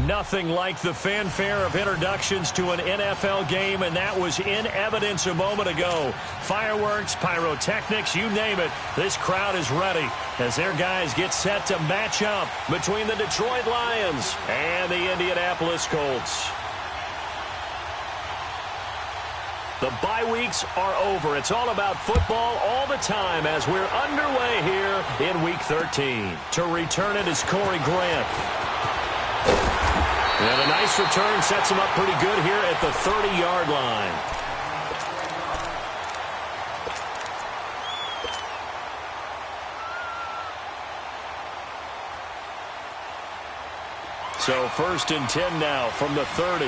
Nothing like the fanfare of introductions to an NFL game, and that was in evidence a moment ago. Fireworks, pyrotechnics, you name it. This crowd is ready as their guys get set to match up between the Detroit Lions and the Indianapolis Colts. The bye weeks are over. It's all about football all the time as we're underway here in Week 13. To return it is Corey Grant. And a nice return sets him up pretty good here at the 30-yard line. So 1st and 10 now from the 30.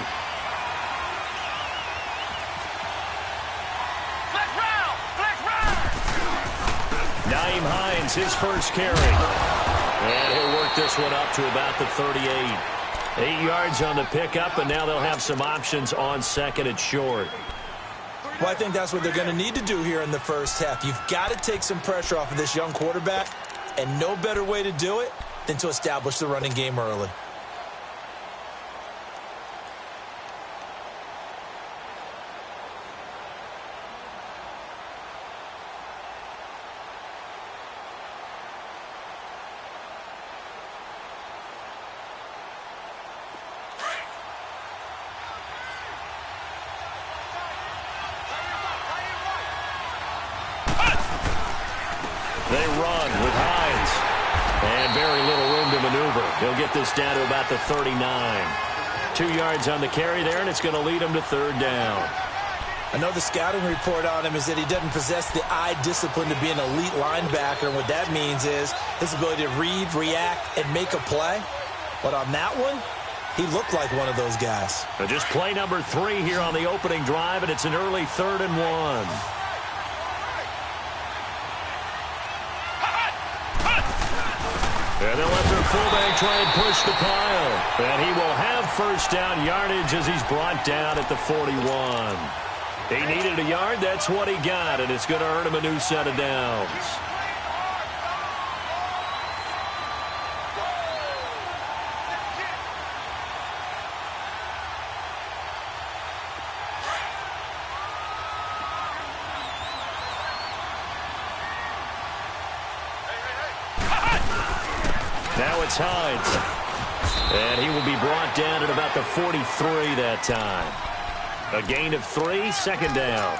Naeem Hines, his first carry. And he'll work this one up to about the 38. 8 yards on the pickup, and now they'll have some options on 2nd and short. Well, I think that's what they're going to need to do here in the first half. You've got to take some pressure off of this young quarterback, and no better way to do it than to establish the running game early. They run with Hines. And very little room to maneuver. He'll get this down to about the 39. 2 yards on the carry there, and it's going to lead him to 3rd down. I know the scouting report on him is that he doesn't possess the eye discipline to be an elite linebacker. And what that means is his ability to read, react, and make a play. But on that one, he looked like one of those guys. Just play number 3 here on the opening drive, and it's an early 3rd and 1. And they'll let their fullback try and push the pile. And he will have 1st down yardage as he's brought down at the 41. He needed a yard. That's what he got, and it's going to earn him a new set of downs. Now it's Hines. And he will be brought down at about the 43 that time. A gain of 3, 2nd down.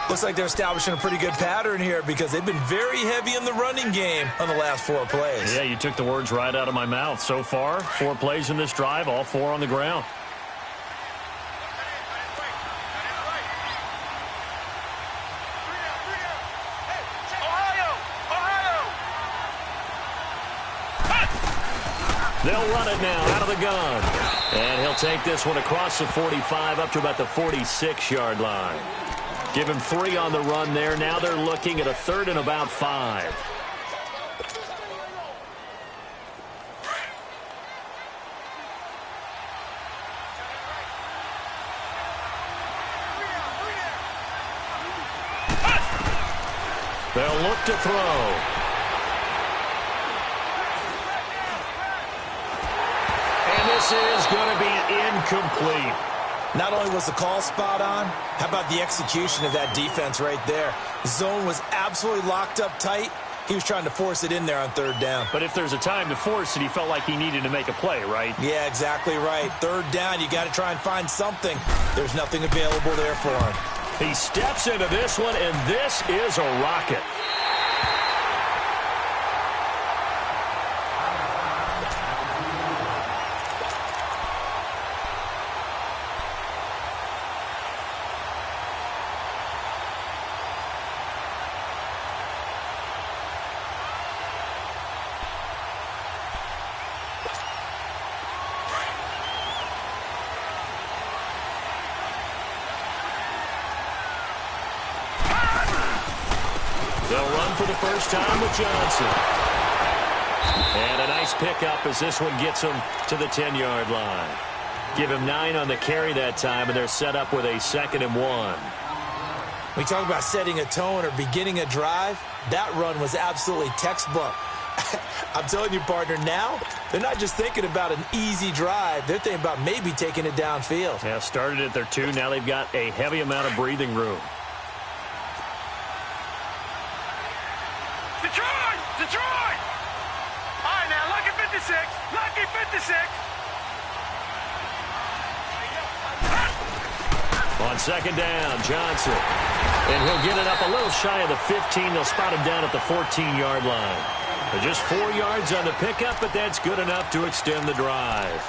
Looks like they're establishing a pretty good pattern here because they've been very heavy in the running game on the last 4 plays. Yeah, you took the words right out of my mouth. So far, 4 plays in this drive, all 4 on the ground. They'll run it now out of the gun. And he'll take this one across the 45 up to about the 46-yard line. Give him 3 on the run there. Now they're looking at a 3rd and about 5. They'll look to throw. This is going to be incomplete. Not only was the call spot on, how about the execution of that defense right there? The zone was absolutely locked up tight. He was trying to force it in there on 3rd down. But if there's a time to force it, he felt like he needed to make a play, right? Yeah, exactly right. 3rd down, you got to try and find something. There's nothing available there for him. He steps into this one, and this is a rocket. They'll run for the first time with Johnson. And a nice pickup as this one gets him to the 10-yard line. Give him 9 on the carry that time, and they're set up with a 2nd and 1. We talk about setting a tone or beginning a drive. That run was absolutely textbook. I'm telling you, partner, now they're not just thinking about an easy drive. They're thinking about maybe taking it downfield. Yeah, started at their 2. Now they've got a heavy amount of breathing room. Detroit! Detroit! All right, now, lucky 56. Lucky 56. On second down, Johnson. And he'll get it up a little shy of the 15. They'll spot him down at the 14-yard line. Just 4 yards on the pickup, but that's good enough to extend the drive.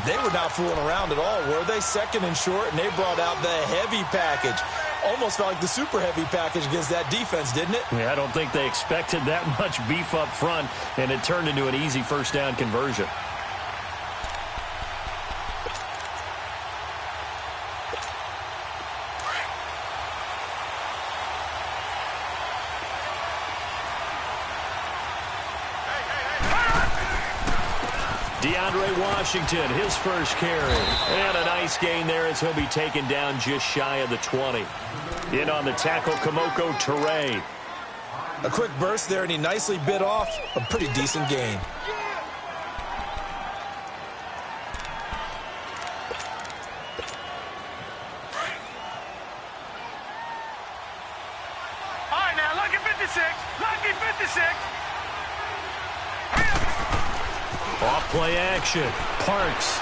They were not fooling around at all, were they? Second and short, and they brought out the heavy package. Almost felt like the super heavy package against that defense, didn't it? Yeah, I don't think they expected that much beef up front, and it turned into an easy first down conversion. DeAndre Washington, his first carry. And a nice gain there as he'll be taken down just shy of the 20. In on the tackle, Kamoko Toure. A quick burst there, and he nicely bit off a pretty decent gain. All right, now, lucky 56. Lucky 56. Off-play action. Parks.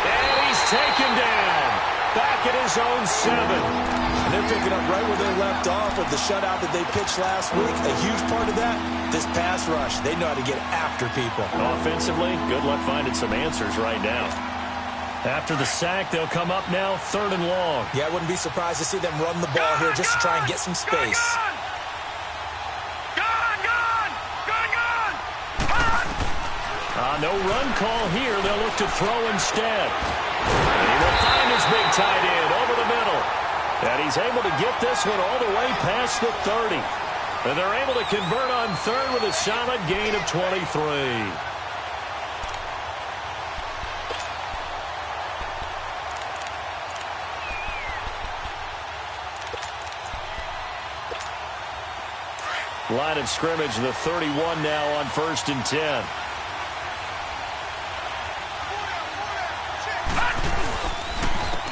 And he's taken down. Back at his own 7. And they're picking up right where they left off with the shutout that they pitched last week. A huge part of that, this pass rush. They know how to get after people. Offensively, good luck finding some answers right now. After the sack, they'll come up now 3rd and long. Yeah, I wouldn't be surprised to see them run the ball here just to try and get some space. No run call here. They'll look to throw instead. And he will find his big tight end over the middle. And he's able to get this one all the way past the 30. And they're able to convert on 3rd with a solid gain of 23. Line of scrimmage, the 31 now on 1st and 10.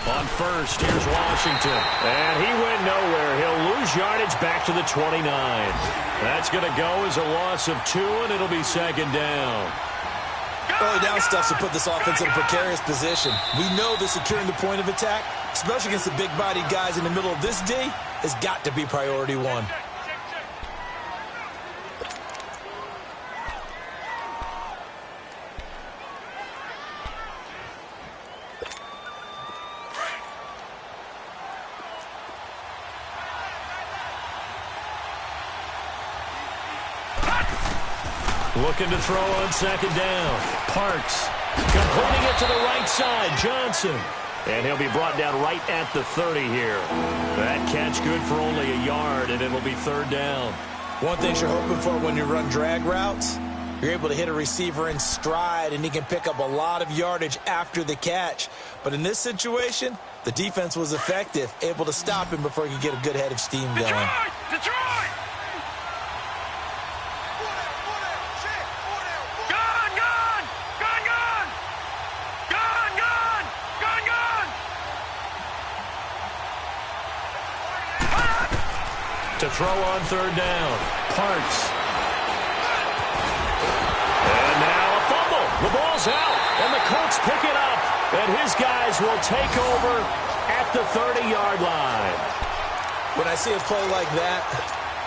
On first, here's Washington. And he went nowhere. He'll lose yardage back to the 29. That's going to go as a loss of 2, and it'll be 2nd down. Early down stuff to put this offense in a precarious position. We know that securing the point of attack, especially against the big-bodied guys in the middle of this D, has got to be priority 1. Looking to throw on 2nd down. Parks completing it to the right side. Johnson. And he'll be brought down right at the 30 here. That catch good for only a yard, and it'll be 3rd down. One thing you're hoping for when you run drag routes, you're able to hit a receiver in stride, and he can pick up a lot of yardage after the catch. But in this situation, the defense was effective, able to stop him before he could get a good head of steam going. Detroit! Detroit! To throw on 3rd down. Parks. And now a fumble. The ball's out. And the Colts pick it up. And his guys will take over at the 30-yard line. When I see a play like that,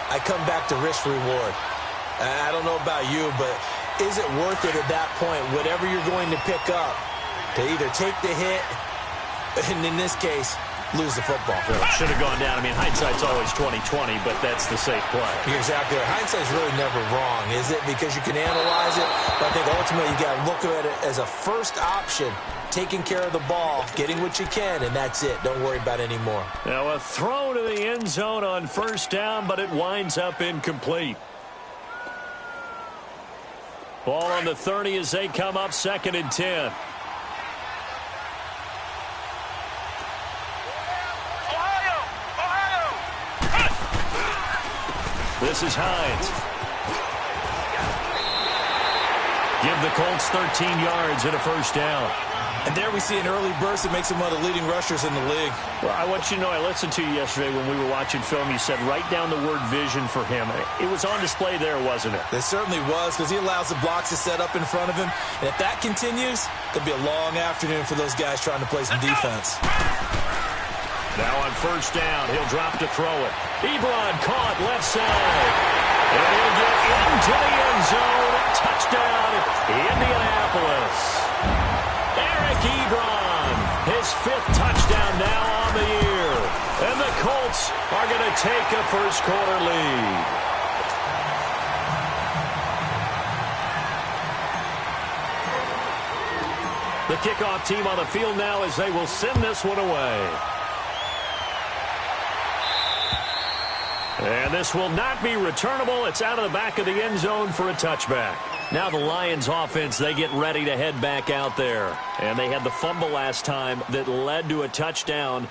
I come back to risk-reward. I don't know about you, but is it worth it at that point, whatever you're going to pick up, to either take the hit, and in this case, lose the football? Should have gone down. I mean, hindsight's always 20/20, but that's the safe play. You're exactly right. Hindsight's really never wrong, is it? Because you can analyze it, but I think ultimately you got to look at it as a first option, taking care of the ball, getting what you can, and that's it. Don't worry about it anymore. Now a throw to the end zone on 1st down, but it winds up incomplete. Ball on the 30 as they come up 2nd and 10. This is Hines. give the Colts 13 yards and a first down. And there we see an early burst that makes him one of the leading rushers in the league. Well, I want you to know, I listened to you yesterday when we were watching film. You said write down the word vision for him. It was on display there, wasn't it? It certainly was, because he allows the blocks to set up in front of him. And if that continues, it'll be a long afternoon for those guys trying to play some defense. Now on first down, he'll drop to throw it. Ebron caught left side. And he'll get into the end zone. Touchdown, Indianapolis. Eric Ebron, his 5th touchdown now on the year. And the Colts are going to take a first-quarter lead. The kickoff team on the field now as they will send this one away. And this will not be returnable. It's out of the back of the end zone for a touchback. Now the Lions offense, they get ready to head back out there. And they had the fumble last time that led to a touchdown.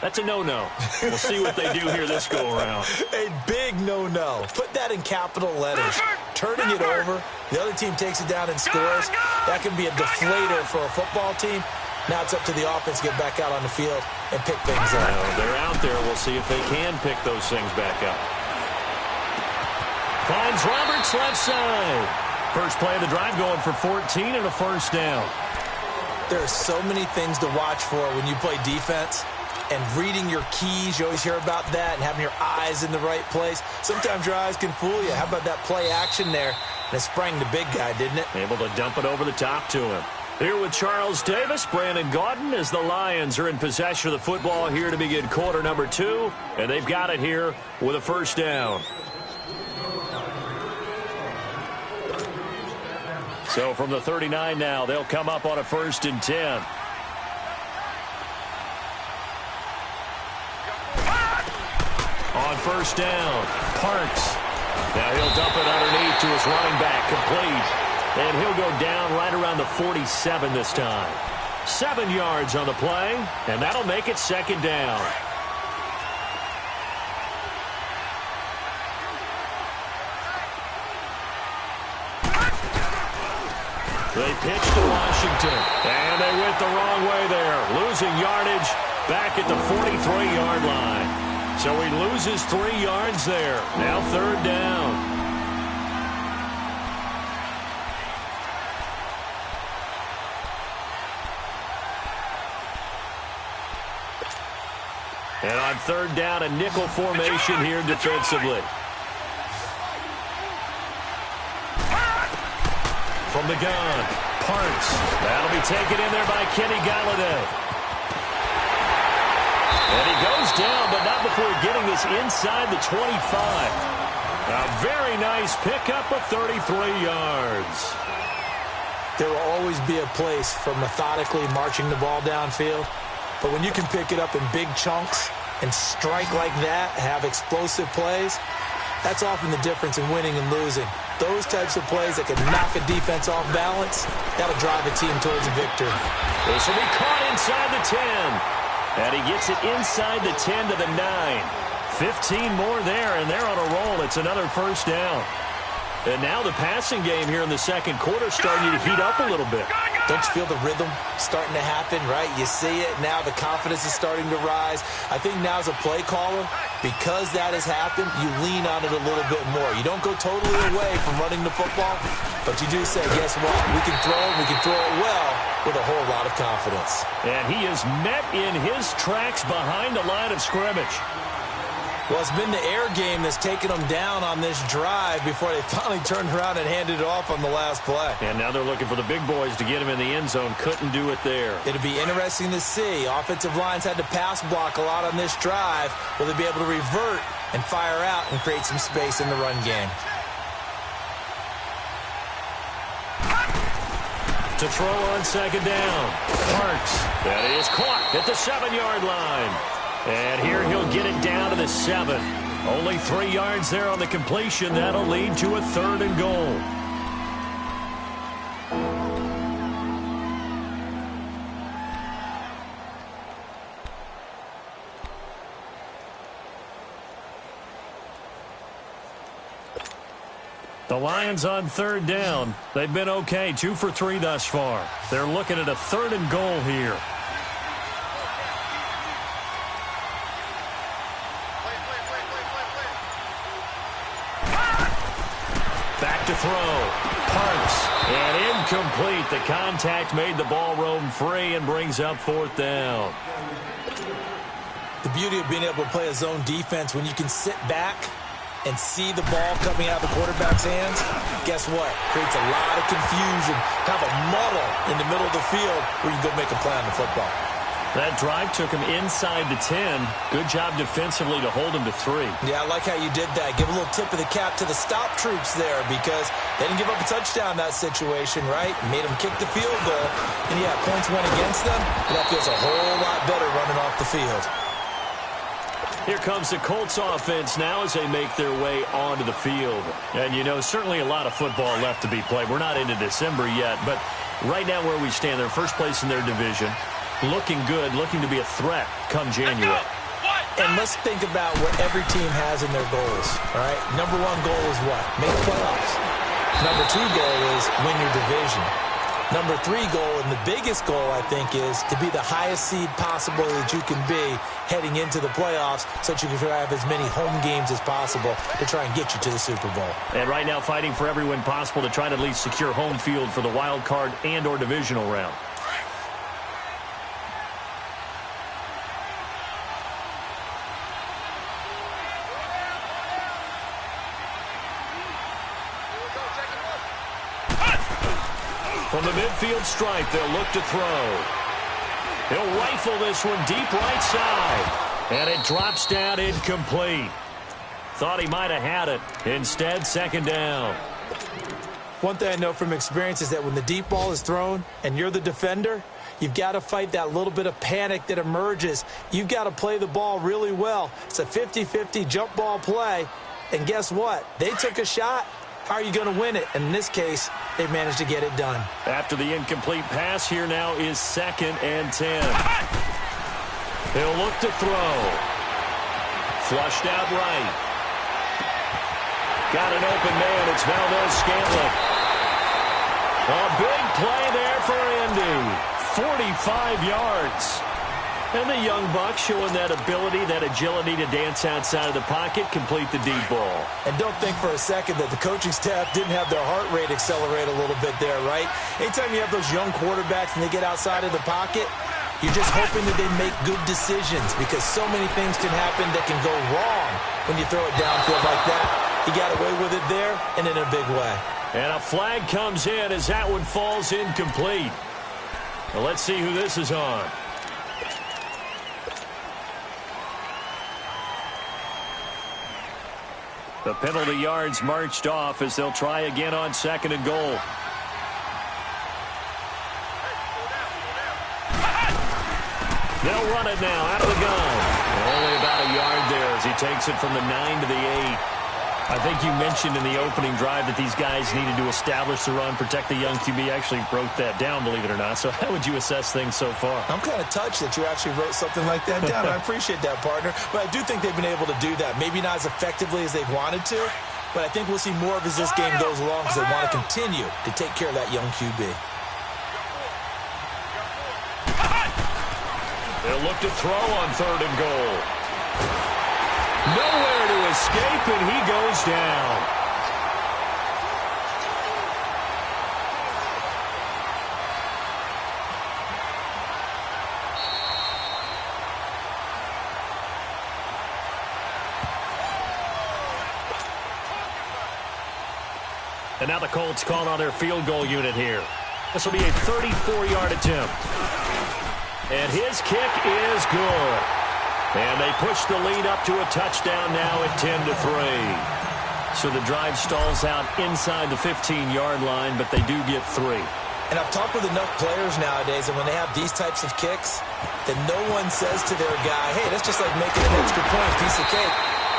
That's a no-no. We'll see what they do here this go-around. A big no-no. Put that in capital letters. Turning it over, the other team takes it down and scores. That can be a deflator for a football team. Now it's up to the offense to get back out on the field and pick things up. Well, they're out there. We'll see if they can pick those things back up. Finds Roberts left side. First play of the drive going for 14 and a first down. There are so many things to watch for when you play defense. And reading your keys, you always hear about that, and having your eyes in the right place. Sometimes your eyes can fool you. How about that play action there? And it sprang the big guy, didn't it? Able to dump it over the top to him. Here with Charles Davis, Brandon Gaudin, as the Lions are in possession of the football here to begin quarter number 2. And they've got it here with a first down. So from the 39 now, they'll come up on a 1st and 10. On first down, Parks. Now he'll dump it underneath to his running back, complete. And he'll go down right around the 47 this time. 7 yards on the play, and that'll make it 2nd down. They pitch to Washington, and they went the wrong way there, losing yardage back at the 43-yard line. So he loses 3 yards there. Now 3rd down. And on 3rd down, a nickel formation here defensively. From the gun, Parks. That'll be taken in there by Kenny Galladay. And he goes down, but not before getting this inside the 25. A very nice pickup of 33 yards. There will always be a place for methodically marching the ball downfield. But when you can pick it up in big chunks and strike like that, have explosive plays, that's often the difference in winning and losing. Those types of plays that can knock a defense off balance, that'll drive a team towards a victory. This will be caught inside the 10. And he gets it inside the 10 to the 9. 15 more there, and they're on a roll. It's another first down. And now the passing game here in the second quarter starting to heat up a little bit. Don't you feel the rhythm starting to happen, right? You see it. Now the confidence is starting to rise. I think now as a play caller, because that has happened, you lean on it a little bit more. You don't go totally away from running the football, but you do say, guess what? We can throw it well with a whole lot of confidence. And he is met in his tracks behind the line of scrimmage. Well, it's been the air game that's taken them down on this drive before they finally turned around and handed it off on the last play. And now they're looking for the big boys to get him in the end zone. Couldn't do it there. It'll be interesting to see. Offensive lines had to pass block a lot on this drive. Will they be able to revert and fire out and create some space in the run game? To throw on 2nd down. Parks. That is caught at the 7-yard line. And here he'll get it down to the 7. Only 3 yards there on the completion. That'll lead to a 3rd and goal. The Lions on third down. They've been okay, 2 for 3 thus far. They're looking at a 3rd and goal here. Back to throw. Parks. And incomplete. The contact made the ball roam free and brings up 4th down. The beauty of being able to play a zone defense when you can sit back and see the ball coming out of the quarterback's hands, guess what? Creates a lot of confusion, kind of a muddle in the middle of the field where you can go make a play on the football. That drive took him inside the 10. Good job defensively to hold him to 3. Yeah, I like how you did that. Give a little tip of the cap to the stop troops there because they didn't give up a touchdown in that situation, right? Made them kick the field goal. And, yeah, points went against them, but that feels a whole lot better running off the field. Here comes the Colts offense now as they make their way onto the field. And, you know, certainly a lot of football left to be played. We're not into December yet, but right now where we stand, they're first place in their division. Looking good, looking to be a threat come January. And let's think about what every team has in their goals, all right? Number 1 goal is what? Make playoffs. Number 2 goal is win your division. Number 3 goal, and the biggest goal, I think, is to be the highest seed possible that you can be heading into the playoffs so that you can have as many home games as possible to try and get you to the Super Bowl. And right now fighting for every win possible to try to at least secure home field for the wild card and or divisional round. From the midfield stripe, they'll look to throw. He'll rifle this one deep right side. And it drops down incomplete. Thought he might have had it. Instead, 2nd down. One thing I know from experience is that when the deep ball is thrown and you're the defender, you've got to fight that little bit of panic that emerges. You've got to play the ball really well. It's a 50-50 jump ball play. And guess what? They took a shot. How are you going to win it? And in this case, they managed to get it done. After the incomplete pass, here now is 2nd and 10. He'll look to throw. Flushed out right. Got an open man. It's Valdez-Scantling. A big play there for Indy. 45 yards. And the young buck showing that ability, that agility to dance outside of the pocket, complete the deep ball. And don't think for a second that the coaching staff didn't have their heart rate accelerate a little bit there, right? Anytime you have those young quarterbacks and they get outside of the pocket, you're just hoping that they make good decisions because so many things can happen that can go wrong when you throw it downfield like that. He got away with it there and in a big way. And a flag comes in as that one falls incomplete. Well, let's see who this is on. The penalty yards marched off as they'll try again on 2nd and goal. They'll run it now out of the gun. Only about a yard there as he takes it from the 9 to the 8. I think you mentioned in the opening drive that these guys needed to establish the run, protect the young QB. Actually wrote that down, believe it or not. So how would you assess things so far? I'm kind of touched that you actually wrote something like that down. I appreciate that, partner. But I do think they've been able to do that. Maybe not as effectively as they've wanted to, but I think we'll see more of as this game goes along because they want to continue to take care of that young QB. They'll look to throw on 3rd and goal. Nowhere to escape, and he goes down. And now the Colts call on their field goal unit here. This will be a 34-yard attempt. And his kick is good. And they push the lead up to a touchdown now at 10-3. So the drive stalls out inside the 15-yard line, but they do get 3. And I've talked with enough players nowadays, and when they have these types of kicks, that no one says to their guy, hey, that's just like making an extra point, piece of cake.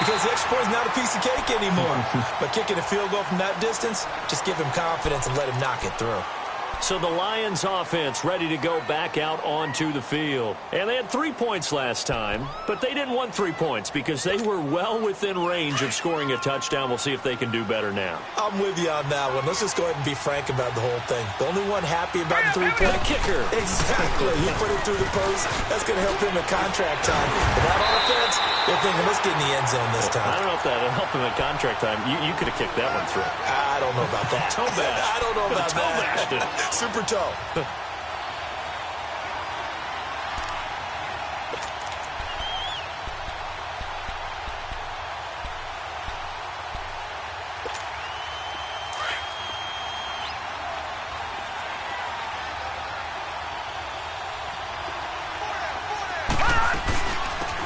Because the extra point is not a piece of cake anymore. But kicking a field goal from that distance, just give him confidence and let him knock it through. So the Lions offense ready to go back out onto the field. And they had 3 points last time, but they didn't want 3 points because they were well within range of scoring a touchdown. We'll see if they can do better now. I'm with you on that one. Let's just go ahead and be frank about the whole thing. The only one happy about the three-point kicker. Exactly. He put it through the post. That's going to help him in contract time. But that offense, they're thinking, let's get in the end zone this time. I don't know if that will help him in contract time. You could have kicked that one through. I don't know about that. Toe bash. I don't know about toe that. bashed it. Super toe.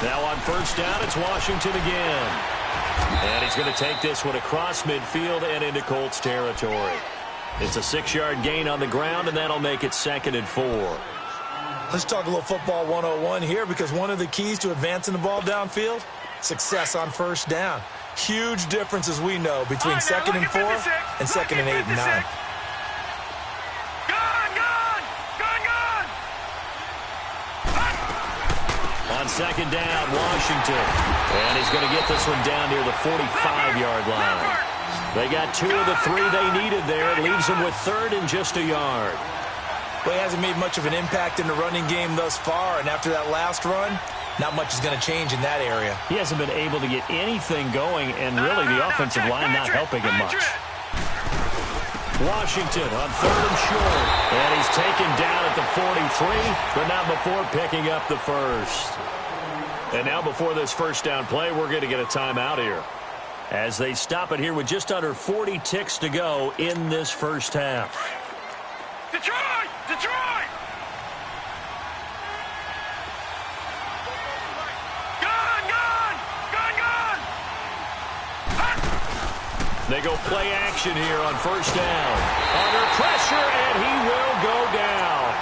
Now on first down, it's Washington again. And he's going to take this one across midfield and into Colts territory. It's a 6-yard gain on the ground, and that'll make it 2nd and 4. Let's talk a little football 101 here, because one of the keys to advancing the ball downfield, success on first down. Huge difference, as we know, between 2nd and 4 and 2nd and 8 and 9. On 2nd down, Washington. And he's going to get this one down near the 45-yard line. They got 2 of the 3 they needed there. It leaves them with 3rd and just a yard. Well, he hasn't made much of an impact in the running game thus far, and after that last run, not much is going to change in that area. He hasn't been able to get anything going, and really the offensive line not helping him much. Washington on 3rd and short. And he's taken down at the 43, but not before picking up the first. And now before this first down play, we're going to get a timeout here, as they stop it here with just under 40 ticks to go in this first half. Detroit! Detroit! Gun! Gun! Gun! Gun! They go play action here on first down. Under pressure, and he will go down.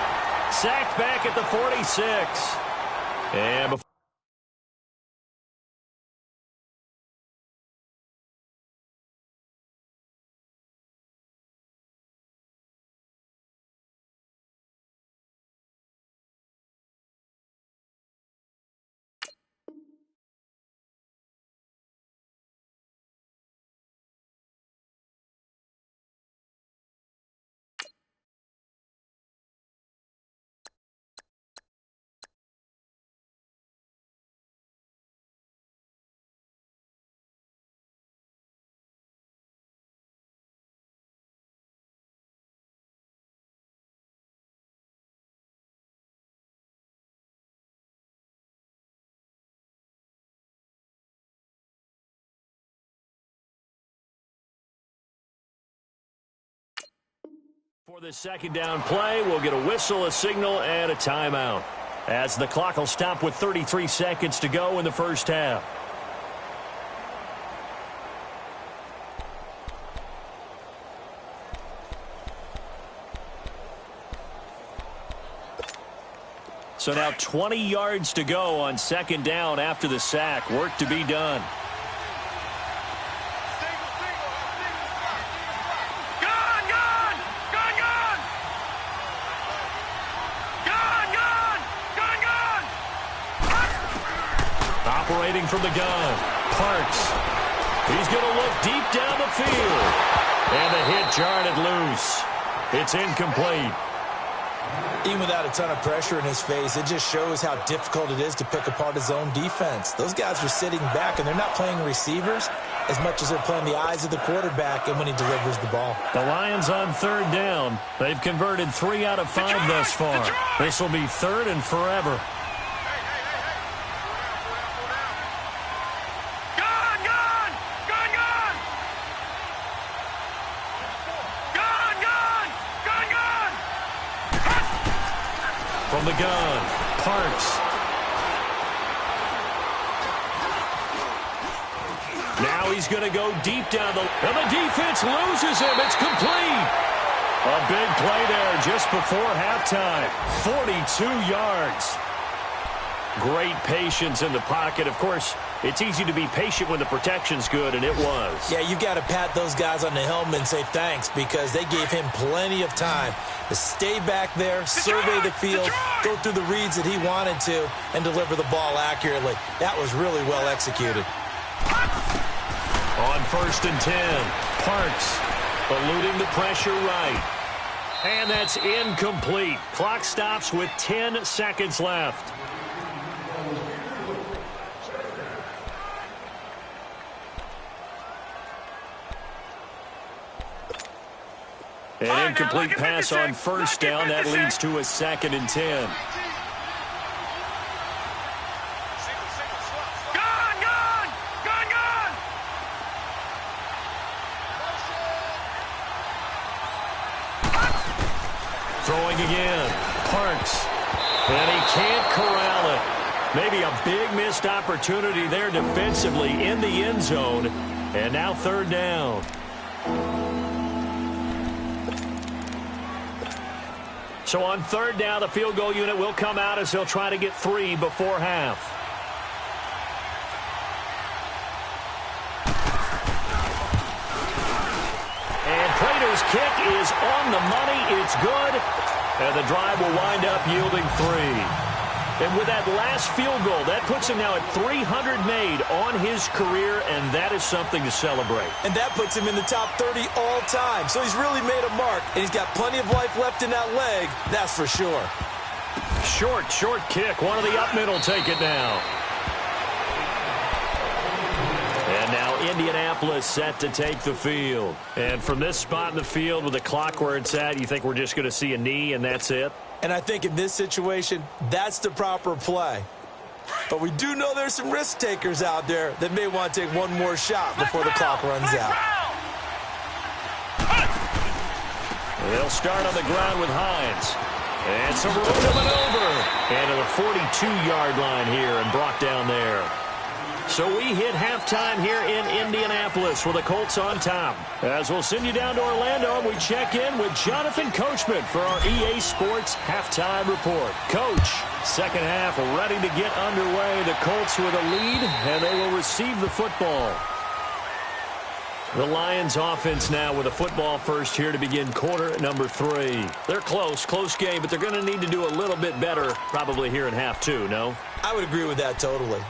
Sacked back at the 46. And before for this second down play, we'll get a whistle, a signal, and a timeout, as the clock will stop with 33 seconds to go in the first half. So now 20 yards to go on 2nd down after the sack. Work to be done. Operating from the gun, Parks. He's going to look deep down the field. And the hit jarred it loose. It's incomplete. Even without a ton of pressure in his face, it just shows how difficult it is to pick apart his own defense. Those guys are sitting back, and they're not playing receivers as much as they're playing the eyes of the quarterback and when he delivers the ball. The Lions on 3rd down. They've converted 3 out of 5 thus far. This will be 3rd and forever. From the gun, Parks. Now he's going to go deep down and the defense loses him. It's complete. A big play there just before halftime. 42 yards. Great patience in the pocket. Of course, It's easy to be patient when the protection's good, and it was. Yeah, you got to pat those guys on the helmet and say thanks because they gave him plenty of time to stay back there, survey the field, go through the reads that he wanted to, and deliver the ball accurately. That was really well executed. On 1st and 10, Parks eluding the pressure right. And that's incomplete. Clock stops with 10 seconds left. An incomplete pass on 1st down. That leads to a 2nd and 10. Throwing again. Parks. And he can't corral it. Maybe a big missed opportunity there defensively in the end zone. And now 3rd down. So on 3rd down, the field goal unit will come out as they'll try to get 3 before half. And Prater's kick is on the money. It's good. And the drive will wind up yielding 3. And with that last field goal, that puts him now at 300 made on his career, and that is something to celebrate. And that puts him in the top 30 all time. So he's really made a mark, and he's got plenty of life left in that leg, that's for sure. Short kick. One of the up middle take it now. And now Indianapolis set to take the field. And from this spot in the field with the clock where it's at, you think we're just going to see a knee and that's it? And I think in this situation, that's the proper play. But we do know there's some risk takers out there that may want to take one more shot before the clock runs out. They'll start on the ground with Hines. And some room to maneuver. And to the 42-yard line here and brought down there. So we hit halftime here in Indianapolis with the Colts on top. As we'll send you down to Orlando, and we check in with Jonathan Coachman for our EA Sports Halftime Report. Coach, second half ready to get underway. The Colts with a lead, and they will receive the football. The Lions offense now with a football first here to begin quarter number 3. They're close game, but they're going to need to do a little bit better probably here in half 2, no? I would agree with that totally.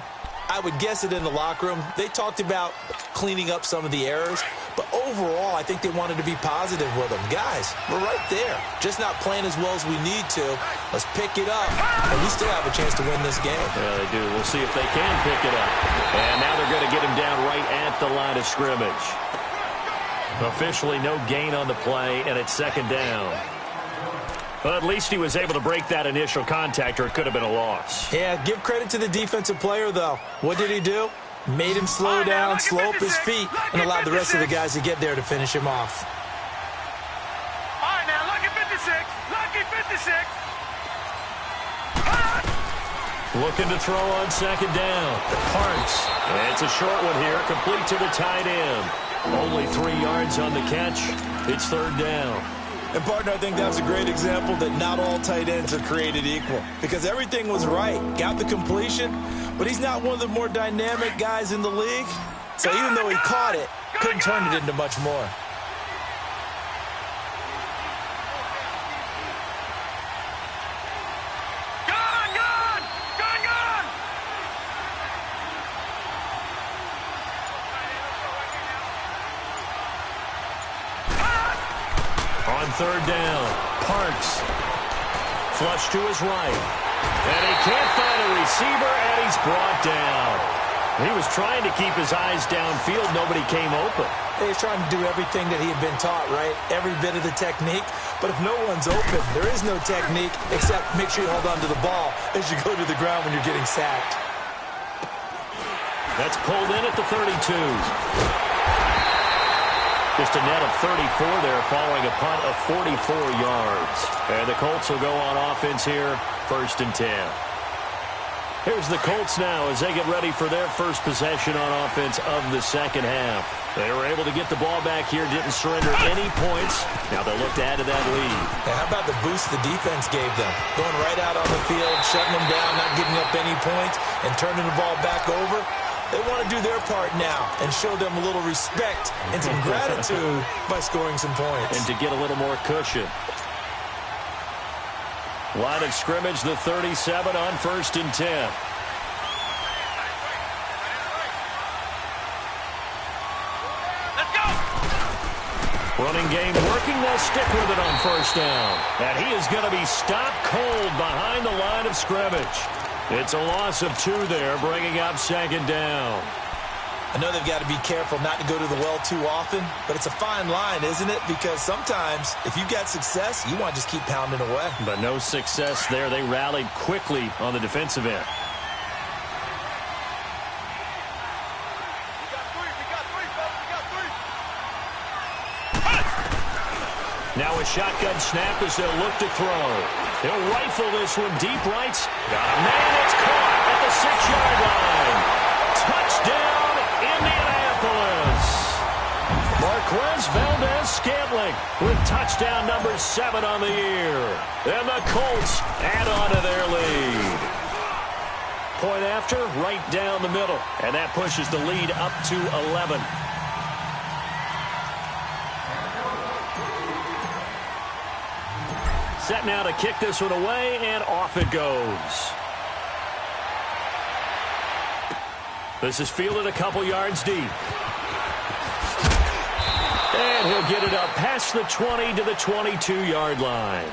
I would guess it in the locker room. They talked about cleaning up some of the errors, but overall, I think they wanted to be positive with them. Guys, we're right there. Just not playing as well as we need to. Let's pick it up, and we still have a chance to win this game. Yeah, they do. We'll see if they can pick it up. And now they're going to get him down right at the line of scrimmage. Officially no gain on the play, and it's 2nd down. Well, at least he was able to break that initial contact, or it could have been a loss. Yeah, give credit to the defensive player, though. What did he do? Made him slow down, slow up his feet, and allowed the rest of the guys to get there to finish him off. All right, now, lucky 56. Lucky 56. Looking to throw on 2nd down. Parks. And it's a short one here, complete to the tight end. Only 3 yards on the catch. It's 3rd down. And, partner, I think that's a great example that not all tight ends are created equal because everything was right. Got the completion, but he's not one of the more dynamic guys in the league. So even though he caught it, couldn't turn it into much more. On 3rd down, Parks. Flush to his right. And he can't find a receiver, and he's brought down. He was trying to keep his eyes downfield. Nobody came open. He's trying to do everything that he had been taught, right? Every bit of the technique. But if no one's open, there is no technique except make sure you hold on to the ball as you go to the ground when you're getting sacked. That's pulled in at the 32. Just a net of 34 there following a punt of 44 yards. And the Colts will go on offense here, 1st and 10. Here's the Colts now as they get ready for their first possession on offense of the 2nd half. They were able to get the ball back here, didn't surrender any points. Now they'll look to add to that lead. Now, how about the boost the defense gave them? Going right out on the field, shutting them down, not giving up any points, and turning the ball back over. They want to do their part now and show them a little respect and some gratitude by scoring some points. And to get a little more cushion. Line of scrimmage, the 37 on 1st and 10. Running game working. They'll stick with it on 1st down. And he is going to be stopped cold behind the line of scrimmage. It's a loss of 2 there, bringing up 2nd down. I know they've got to be careful not to go to the well too often, but it's a fine line, isn't it? Because sometimes if you've got success, you want to just keep pounding away. But no success there. They rallied quickly on the defensive end. Now a shotgun snap as they'll look to throw. He'll rifle this one deep right. Got a man, it's caught at the 6-yard line. Touchdown, Indianapolis. Marquez Valdez-Scantling with touchdown number 7 on the year. And the Colts add on to their lead. Point after, right down the middle. And that pushes the lead up to 11. Set now to kick this one away, and off it goes. This is fielded a couple yards deep. And he'll get it up past the 20 to the 22-yard line.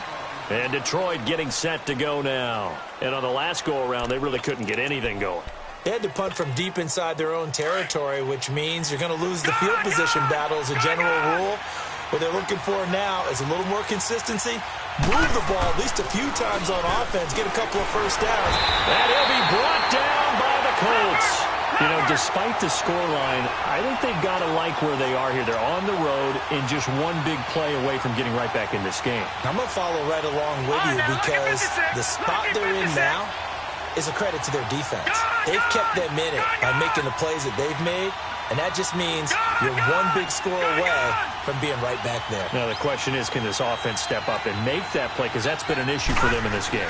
And Detroit getting set to go now. And on the last go-around, they really couldn't get anything going. They had to punt from deep inside their own territory, which means you're going to lose the field position battle as a general rule. What they're looking for now is a little more consistency. Move the ball at least a few times on offense. Get a couple of first downs. And he'll be brought down by the Colts. You know, despite the scoreline, I think they've got to like where they are here. They're on the road and just one big play away from getting right back in this game. I'm going to follow right along with you because the spot they're in now is a credit to their defense. They've kept them in it by making the plays that they've made. And that just means you're one big score away from being right back there. Now, the question is, can this offense step up and make that play? Because that's been an issue for them in this game.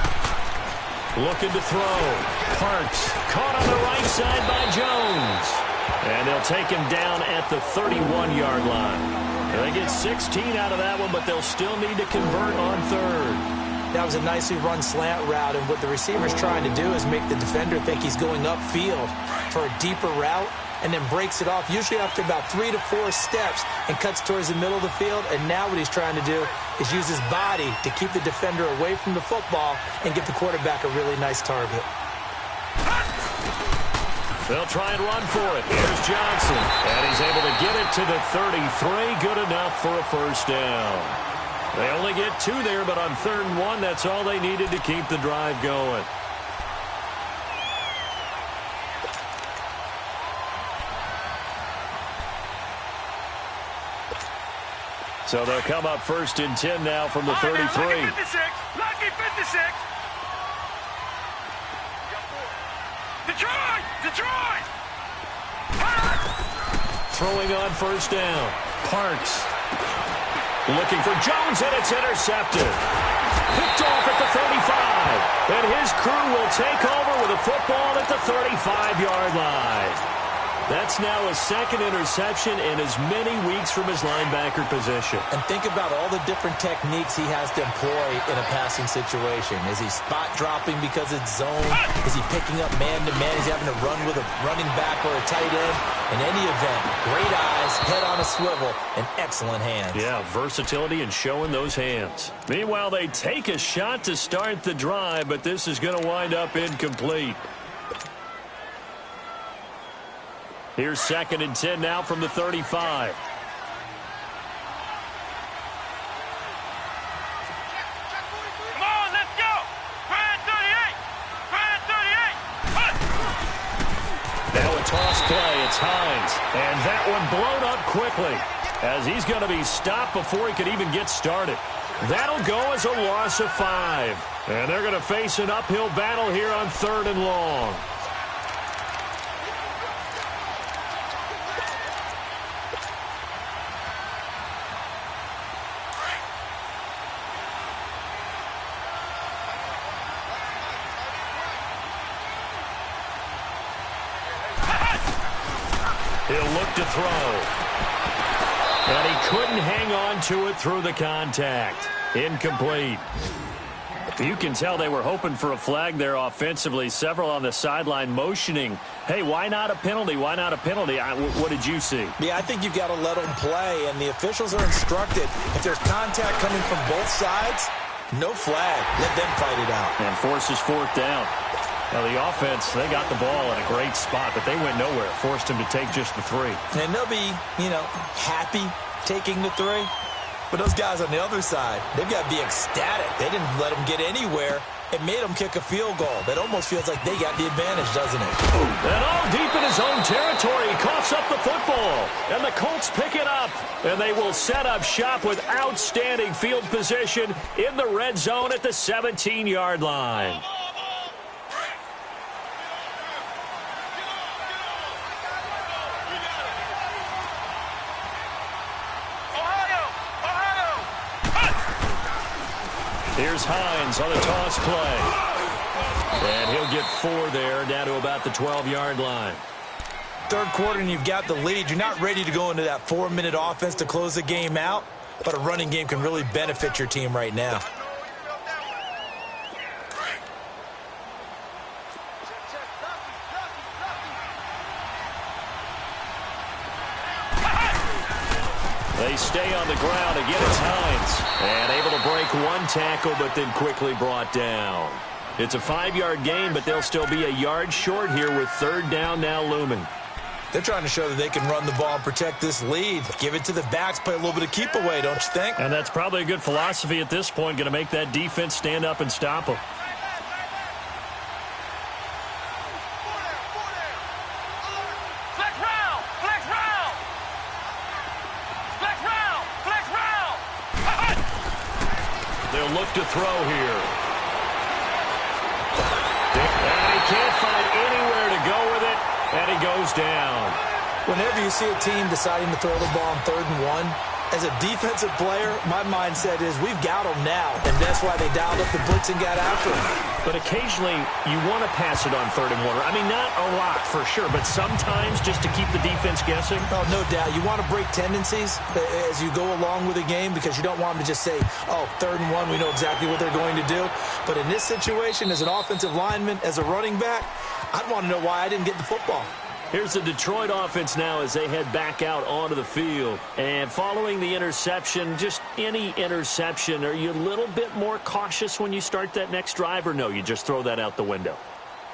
Looking to throw. Parks caught on the right side by Jones. And they'll take him down at the 31-yard line. And they get 16 out of that one, but they'll still need to convert on 3rd. That was a nicely run slant route, and what the receiver's trying to do is make the defender think he's going upfield for a deeper route, and then breaks it off, usually after about 3 to 4 steps, and cuts towards the middle of the field. And now what he's trying to do is use his body to keep the defender away from the football and get the quarterback a really nice target. They'll try and run for it. Here's Johnson, and he's able to get it to the 33. Good enough for a first down. They only get 2 there, but on 3rd and 1, that's all they needed to keep the drive going. So they'll come up 1st and 10 now from the 33. Lucky 56. Lucky 56. Detroit! Detroit! Throwing on 1st down. Parks. Looking for Jones, and it's intercepted. Picked off at the 35. And his crew will take over with a football at the 35-yard line. That's now his 2nd interception in as many weeks from his linebacker position. And think about all the different techniques he has to employ in a passing situation. Is he spot dropping because it's zone? Is he picking up man-to-man? Is he having to run with a running back or a tight end? In any event, great eyes, head on a swivel, and excellent hands. Yeah, versatility and showing those hands. Meanwhile, they take a shot to start the drive, but this is going to wind up incomplete. Here's 2nd and 10 now from the 35. Come on, let's go. Brand 38. Brand 38. Now a toss play. It's Hines. And that one blown up quickly as he's going to be stopped before he could even get started. That'll go as a loss of 5. And they're going to face an uphill battle here on 3rd and long. He'll look to throw. And he couldn't hang on to it through the contact. Incomplete. You can tell they were hoping for a flag there offensively. Several on the sideline motioning, hey, why not a penalty? Why not a penalty? What did you see? Yeah, I think you've got to let them play, and the officials are instructed. If there's contact coming from both sides, no flag. Let them fight it out. And forces fourth down. Now, the offense, they got the ball in a great spot, but they went nowhere. Forced him to take just the 3. And they'll be, happy taking the 3. But those guys on the other side, they've got to be ecstatic. They didn't let them get anywhere. It made them kick a field goal. That almost feels like they got the advantage, doesn't it? And all deep in his own territory, he coughs up the football. And the Colts pick it up. And they will set up shop with outstanding field position in the red zone at the 17-yard line. Here's Hines on the toss play. And he'll get 4 there, down to about the 12-yard line. Third quarter and you've got the lead. You're not ready to go into that 4-minute offense to close the game out, but a running game can really benefit your team right now. They stay on the ground. Again, it's Hines. And able to break 1 tackle, but then quickly brought down. It's a 5-yard gain, but they'll still be a yard short here with 3rd down now looming. They're trying to show that they can run the ball and protect this lead. Give it to the backs, play a little bit of keep away, don't you think? And that's probably a good philosophy at this point, going to make that defense stand up and stop them. They'll look to throw here. And he can't find anywhere to go with it, and he goes down. Whenever you see a team deciding to throw the ball on 3rd and 1, as a defensive player, my mindset is we've got them now, and that's why they dialed up the blitz and got after them. But occasionally, you want to pass it on 3rd and 1. I mean, not a lot for sure, but sometimes just to keep the defense guessing. Oh, no doubt. You want to break tendencies as you go along with the game because you don't want them to just say, oh, 3rd and 1, we know exactly what they're going to do. But in this situation, as an offensive lineman, as a running back, I'd want to know why I didn't get the football. Here's the Detroit offense now as they head back out onto the field. And following the interception, just any interception, are you a little bit more cautious when you start that next drive, or no, you just throw that out the window?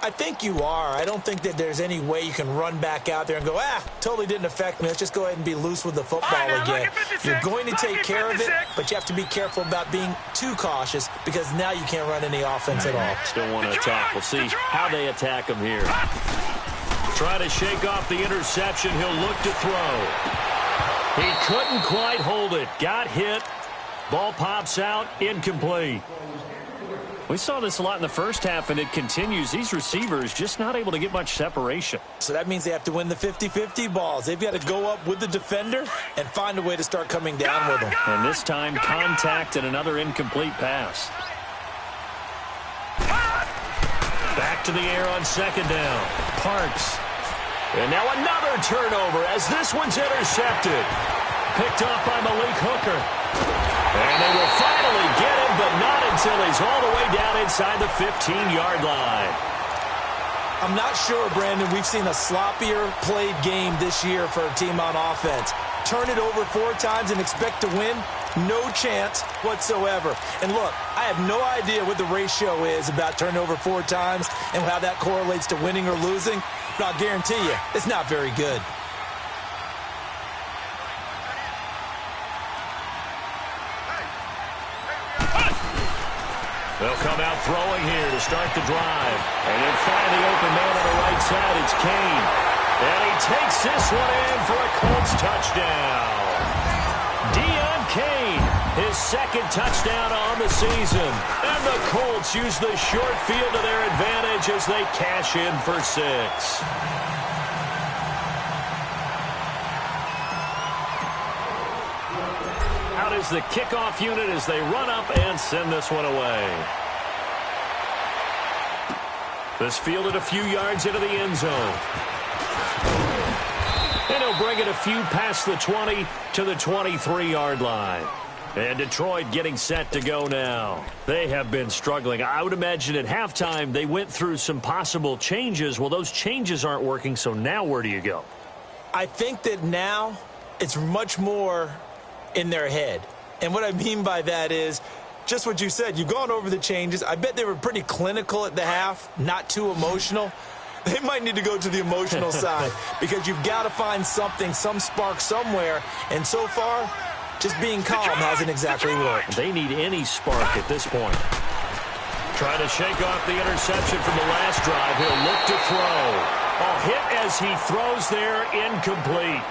I think you are. I don't think that there's any way you can run back out there and go, totally didn't affect me. Let's just go ahead and be loose with the football again. You're going to take care of it, but you have to be careful about being too cautious because now you can't run any offense at all. Still want to attack. We'll see how they attack him here. Try to shake off the interception. He'll look to throw. He couldn't quite hold it. Got hit. Ball pops out. Incomplete. We saw this a lot in the first half, and it continues. These receivers just not able to get much separation. So that means they have to win the 50-50 balls. They've got to go up with the defender and find a way to start coming down with them. And this time, contact and another incomplete pass. Back to the air on 2nd down. Parks. And now another turnover as this one's intercepted. Picked up by Malik Hooker. And they will finally get him, but not until he's all the way down inside the 15-yard line. I'm not sure, Brandon, we've seen a sloppier played game this year for a team on offense. Turn it over 4 times and expect to win? No chance whatsoever. And look, I have no idea what the ratio is about turnover 4 times and how that correlates to winning or losing. But I'll guarantee you, it's not very good. They'll come out throwing here to start the drive. And then find the open man on the right side. It's Kane. And he takes this one in for a Colts touchdown. Kane, his 2nd touchdown on the season. And the Colts use the short field to their advantage as they cash in for 6. Out is the kickoff unit as they run up and send this one away. This fielded a few yards into the end zone. And he'll bring it a few past the 20 to the 23-yard line. And Detroit getting set to go now. They have been struggling. I would imagine at halftime they went through some possible changes. Well, those changes aren't working, so now where do you go? I think that now it's much more in their head. And what I mean by that is just what you said. You've gone over the changes. I bet they were pretty clinical at the half, not too emotional. They might need to go to the emotional side because you've got to find something, some spark somewhere. And so far, just being calm hasn't exactly worked. They need any spark at this point. Trying to shake off the interception from the last drive. He'll look to throw. A hit as he throws there, incomplete.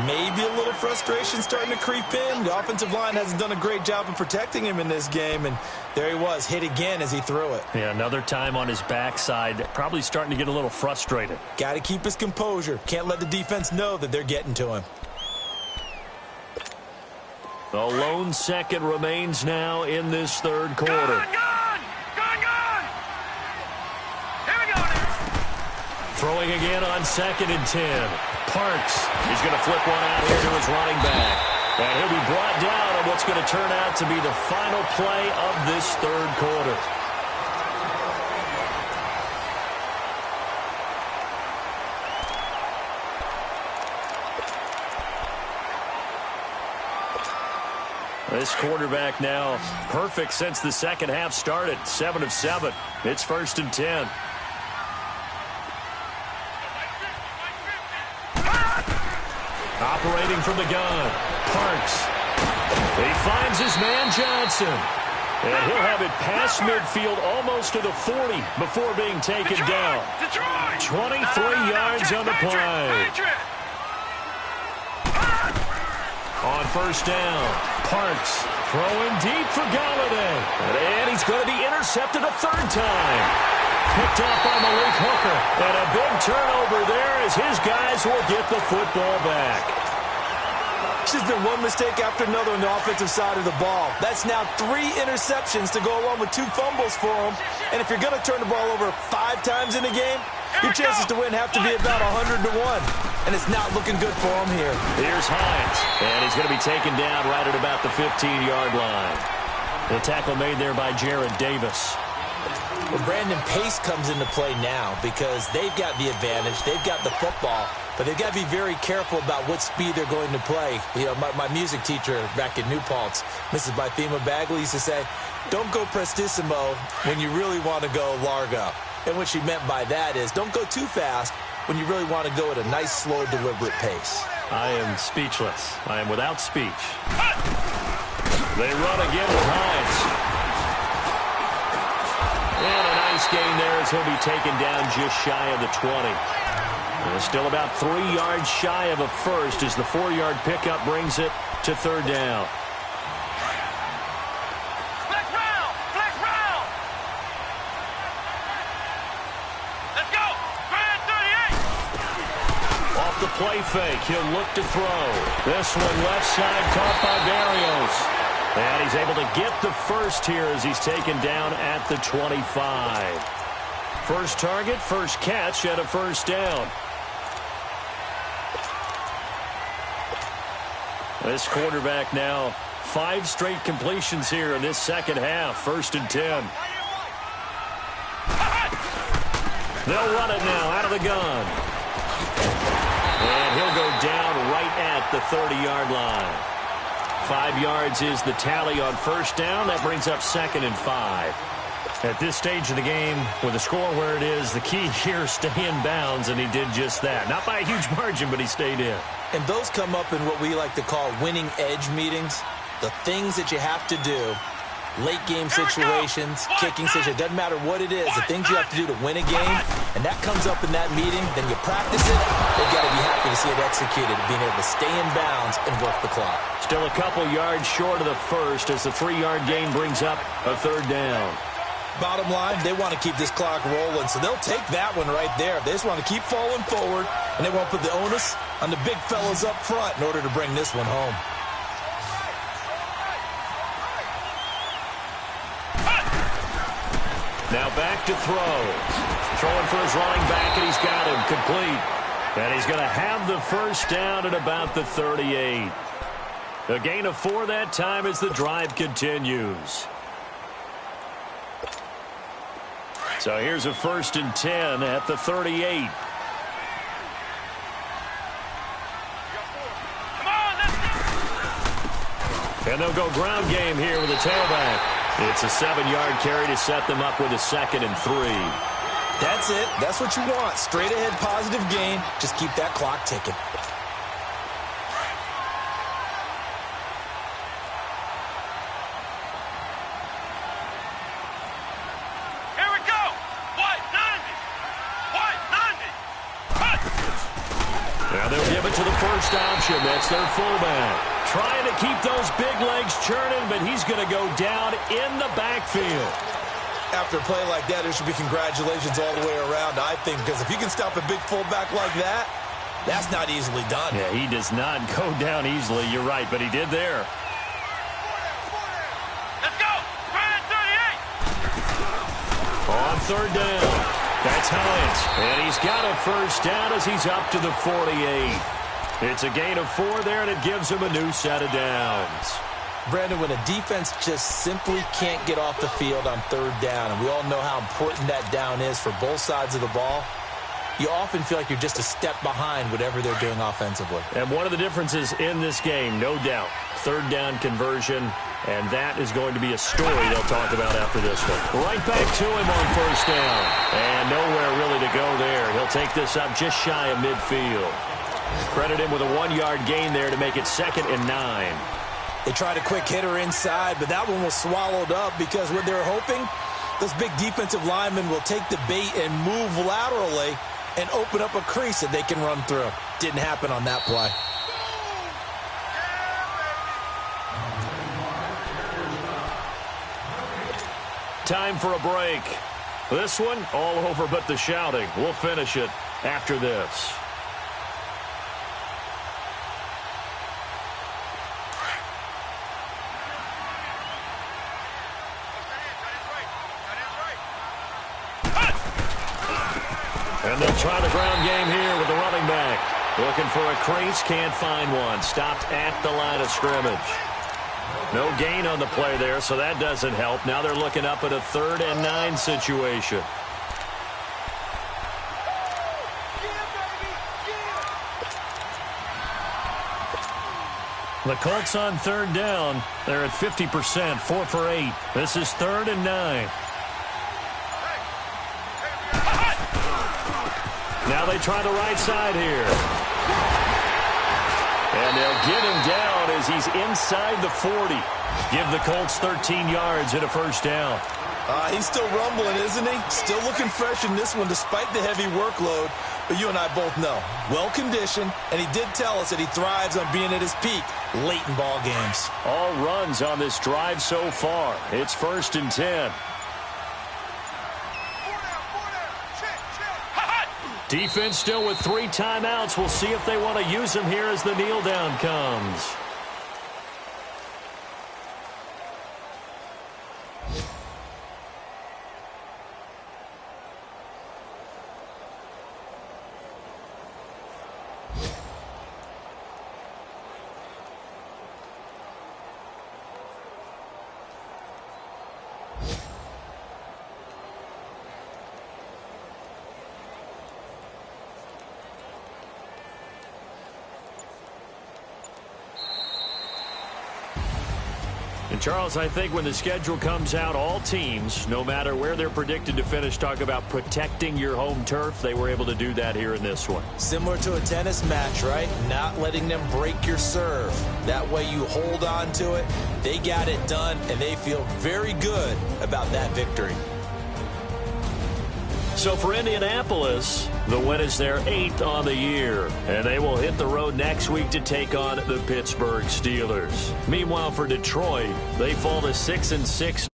Maybe a little frustration starting to creep in. The offensive line hasn't done a great job of protecting him in this game, and there he was, hit again as he threw it. Yeah, another time on his backside, probably starting to get a little frustrated. Got to keep his composure. Can't let the defense know that they're getting to him. The lone second remains now in this third quarter. Gone! Here we go. Throwing again on 2nd and 10. Parks. He's going to flip one out here to his running back. And he'll be brought down on what's going to turn out to be the final play of this third quarter. This quarterback now perfect since the second half started. 7 of 7. It's 1st and 10. Operating from the gun. Parks. He finds his man Johnson. And he'll have it past midfield almost to the 40 before being taken down. 23 yards on the play. On 1st down, Parks throwing deep for Galladay. And he's going to be intercepted a 3rd time. Picked off by Malik Hooker. And a big turnover there as his guys will get the football back. It's just been one mistake after another on the offensive side of the ball. That's now 3 interceptions to go along with 2 fumbles for him. And if you're going to turn the ball over 5 times in a game, your chances to win have to be about 100 to 1. And it's not looking good for him here. Here's Hines. And he's going to be taken down right at about the 15-yard line. The tackle made there by Jared Davis. Well, Brandon, pace comes into play now because they've got the advantage. They've got the football. But they've got to be very careful about what speed they're going to play. You know, my music teacher back in New Paltz, Mrs. Bythema Bagley, used to say, don't go prestissimo when you really want to go largo. And what she meant by that is don't go too fast when you really want to go at a nice, slow, deliberate pace. I am speechless. I am without speech. They run again with Hines. And a nice gain there as he'll be taken down just shy of the 20. And still about 3 yards shy of a first as the 4-yard pickup brings it to 3rd down. Flex round! Flex round! Let's go! Grand 38! Off the play fake, he'll look to throw. This one left side caught by Barrios. And he's able to get the first here as he's taken down at the 25. First target, first catch, and a 1st down. This quarterback now 5 straight completions here in this second half. 1st and 10. They'll run it now out of the gun. And he'll go down right at the 30-yard line. 5 yards is the tally on 1st down. That brings up 2nd and 5. At this stage of the game, with the score where it is, the key here is stay in bounds, and he did just that. Not by a huge margin, but he stayed in. And those come up in what we like to call winning edge meetings. The things that you have to do, late game situations, kicking situations, doesn't matter what it is, the things you have to do to win a game, and that comes up in that meeting, then you practice it, they've got to be happy to see it executed, being able to stay in bounds and work the clock. Still a couple yards short of the first as the 3-yard gain brings up a 3rd down. Bottom line, they want to keep this clock rolling, so they'll take that one right there. They just want to keep falling forward, and they won't put the onus on the big fellas up front in order to bring this one home. Now back to throw. Throwing for his running back, and he's got him complete. And he's going to have the first down at about the 38. A gain of 4 that time as the drive continues. So here's a 1st and 10 at the 38. And they'll go ground game here with a tailback. It's a 7-yard carry to set them up with a 2nd and 3. That's it. That's what you want. Straight ahead positive gain. Just keep that clock ticking. Here we go. White 90. White 90. Now they'll give it to the first option. That's their fullback. Trying to keep those big legs churning, but he's going to go down in the backfield. After a play like that, there should be congratulations all the way around, I think, because if you can stop a big fullback like that, that's not easily done. Yeah, he does not go down easily. You're right, but he did there. Let's go. Brand 38. On 3rd down, that's Hines. And he's got a first down as he's up to the 48. It's a gain of 4 there, and it gives him a new set of downs. Brandon, when a defense just simply can't get off the field on 3rd down, and we all know how important that down is for both sides of the ball, you often feel like you're just a step behind whatever they're doing offensively. And one of the differences in this game, no doubt, 3rd down conversion, and that is going to be a story they'll talk about after this one. Right back to him on 1st down, and nowhere really to go there. He'll take this up just shy of midfield. Credit him with a 1-yard gain there to make it 2nd and 9. They tried a quick hitter inside, but that one was swallowed up because what they're hoping, those big defensive linemen will take the bait and move laterally and open up a crease that they can run through. Didn't happen on that play. Time for a break. This one, all over but the shouting. We'll finish it after this. And they'll try the ground game here with the running back. Looking for a crease, can't find one. Stopped at the line of scrimmage. No gain on the play there, so that doesn't help. Now they're looking up at a 3rd and 9 situation. The Colts on 3rd down. They're at 50%, 4 for 8. This is 3rd and 9. Now they try the right side here. And they'll get him down as he's inside the 40. Give the Colts 13 yards and a first down. He's still rumbling, isn't he? Still looking fresh in this one despite the heavy workload. But you and I both know, well-conditioned, and he did tell us that he thrives on being at his peak late in ball games. All runs on this drive so far. It's 1st and 10. Defense still with 3 timeouts. We'll see if they want to use them here as the kneel down comes. And Charles, I think when the schedule comes out, all teams, no matter where they're predicted to finish, talk about protecting your home turf. They were able to do that here in this one. Similar to a tennis match, right? Not letting them break your serve. That way you hold on to it. They got it done, and they feel very good about that victory. So for Indianapolis, the win is their 8th on the year, and they will hit the road next week to take on the Pittsburgh Steelers. Meanwhile, for Detroit, they fall to 6-6.